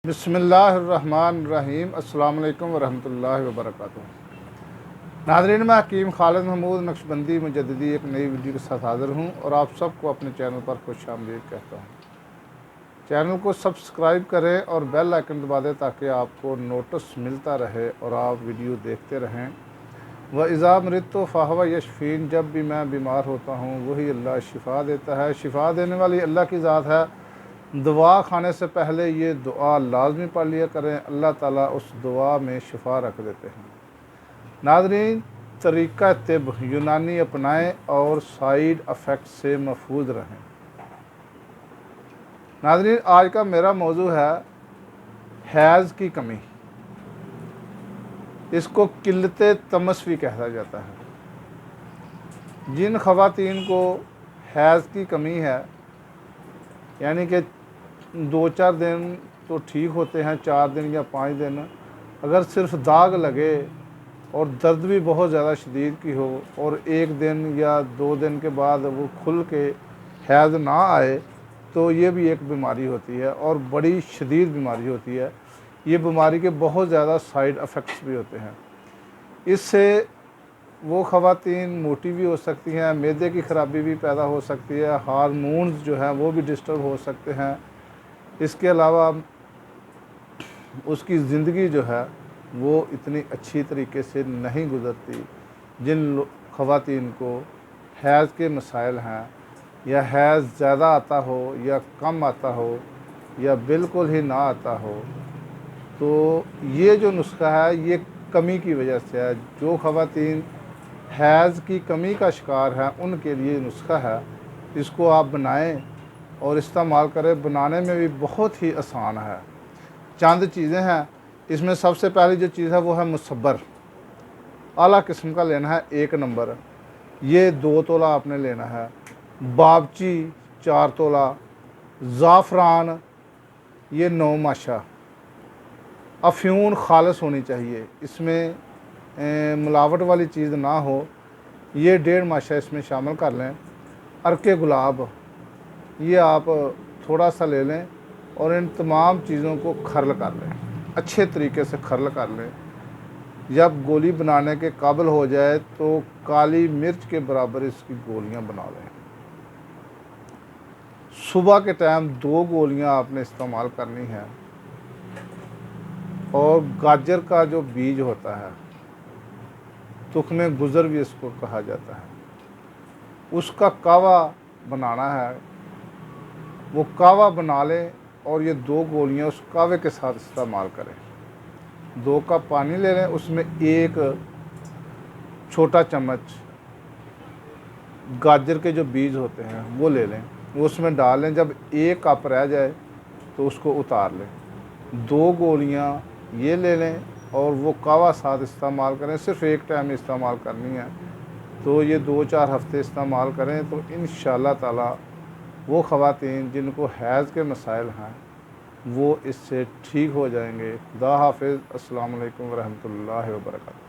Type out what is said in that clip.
बिस्मिल्लाहिर्रहमानिर्रहीम। अस्सलाम वालेकुम वरहमतुल्लाहि वबरकातुहू। नाज़रीन, मैं हकीम खालिद महमूद नक्शबंदी मुजद्दिदी एक नई वीडियो के साथ हाज़िर हूँ और आप सबको अपने चैनल पर खुशामदीद कहता हूँ। चैनल को सब्सक्राइब करें और बेल आइकन दबा दें ताकि आपको नोटिस मिलता रहे और आप वीडियो देखते रहें। व इज़ा मरिदतु फ़हुव यशफ़ीन, जब भी मैं बीमार होता हूँ वही अल्लाह शिफ़ा देता है। शिफ़ा देने वाली अल्लाह की ज़ात है। दुआ खाने से पहले ये दुआ लाजमी पढ़ लिया करें, अल्लाह ताला उस दुआ में शिफा रख देते हैं। नाज़रीन, तरीक़ा तिब यूनानी अपनाएं और साइड इफ़ेक्ट से महफूज रहें। नाज़रीन, आज का मेरा मौजू है हैज़ की कमी। इसको किल्लते तमस्वी कहा जाता है। जिन ख़वातीन को हैज़ की कमी है, यानी कि 2-4 दिन तो ठीक होते हैं, 4 दिन या 5 दिन अगर सिर्फ दाग लगे और दर्द भी बहुत ज़्यादा शदीद की हो और 1 दिन या 2 दिन के बाद वो खुल के हैज़ ना आए तो ये भी एक बीमारी होती है और बड़ी शदीद बीमारी होती है। ये बीमारी के बहुत ज़्यादा साइड इफ़ेक्ट्स भी होते हैं। इससे वो ख़वातीन मोटी भी हो सकती हैं, मैदे की ख़राबी भी पैदा हो सकती है, हार्मोन्स जो हैं वो भी डिस्टर्ब हो सकते हैं। इसके अलावा उसकी ज़िंदगी जो है वो इतनी अच्छी तरीके से नहीं गुज़रती। जिन ख़वातीन को हैज़ के मसाइल हैं, या हैज़ ज़्यादा आता हो या कम आता हो या बिल्कुल ही ना आता हो, तो ये जो नुस्खा है ये कमी की वजह से है। जो ख़वातीन हैज़ की कमी का शिकार है उनके लिए नुस्खा है। इसको आप बनाएं और इस्तेमाल करें। बनाने में भी बहुत ही आसान है। चंद चीज़ें हैं। इसमें सबसे पहली जो चीज़ है वो है मुसब्बर। आला किस्म का लेना है, 1 नंबर। ये 2 तोला आपने लेना है। बाबची 4 तोला। ज़ाफ़रान ये 9 माशा। अफ्यून खालिस होनी चाहिए, इसमें मिलावट वाली चीज़ ना हो। ये 1.5 माशा इसमें शामिल कर लें। अर्के गुलाब ये आप थोड़ा सा ले लें और इन तमाम चीज़ों को खर्ल कर लें, अच्छे तरीके से खर्ल कर लें। जब गोली बनाने के काबिल हो जाए तो काली मिर्च के बराबर इसकी गोलियां बना लें। सुबह के टाइम 2 गोलियां आपने इस्तेमाल करनी है। और गाजर का जो बीज होता है, तुख्मे गुज़र भी इसको कहा जाता है, उसका कावा बनाना है। वो कावा बना लें और ये 2 गोलियां उस कावे के साथ इस्तेमाल करें। 2 कप पानी ले लें, उसमें 1 छोटा चम्मच गाजर के जो बीज होते हैं वो ले लें, वो उसमें डाल लें। जब 1 कप रह जाए तो उसको उतार लें। 2 गोलियां ये ले लें और वो कावा साथ इस्तेमाल करें। सिर्फ़ एक टाइम इस्तेमाल करनी है, तो ये 2-4 हफ़्ते इस्तेमाल करें तो इंशाअल्लाह ताला वो ख़वातीन जिनको हैज़ के मसाइल हैं वो इससे ठीक हो जाएंगे। खुदा हाफ़िज़। अस्सलाम वालेकुम वरहमतुल्लाहि वबरकातुहू।